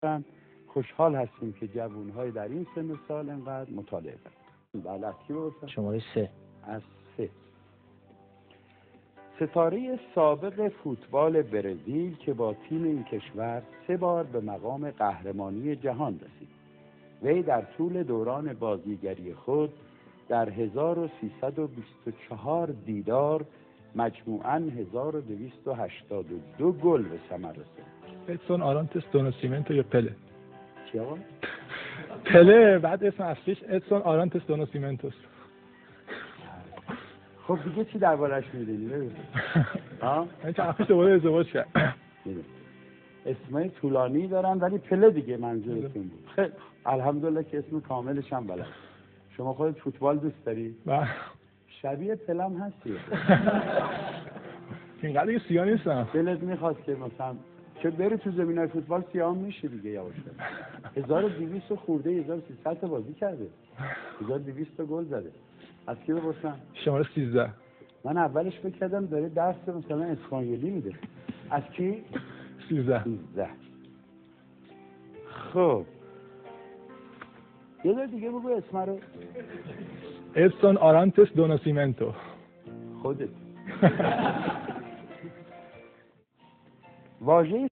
هستن. خوشحال هستیم که جوانهای در این سن و سال انقدر مطالعه دارن. بله، از کی بپرسم؟ شماره 3. از 3. ستاره سابق فوتبال برزیل که با تیم این کشور 3 بار به مقام قهرمانی جهان رسید. وی در طول دوران بازیگری خود در 1324 دیدار مجموعاً 1282 گل به ثمر رسید. ادسون آرانتس دو ناسیمنتو یا پله؟ چی آقا؟ پله، بعد اسم اصلیش ادسون آرانتس دو ناسیمنتوس. خب دیگه چی دربارش میدونی؟ بگو. ها؟ من چند وقت دوباره ازدواج کردم. اسمای طولانی دارن ولی پله دیگه منظورتون بود. خیلی الحمدلله که اسم کاملش هم بلد. شما خودت فوتبال دوست داری؟ بله. شبیه پلم هستی. اینقدر دیگه سیاه نیستم. دلت میخواست که مثلا چه بری تو زمینای فوتبال سیاه میشه دیگه یواش یواش. 1200 خورده 1300 تا بازی کرده. 1200 تا گل زده. از کی بپرسم؟ شماره 13. من اولش فکر کردم داره درس مثلا اسپانیولی میده. از کی؟ 13. خب یه دور دیگه بگو اسم رو. ادسون آرانتس دو ناسیمنتو. خودت. واژه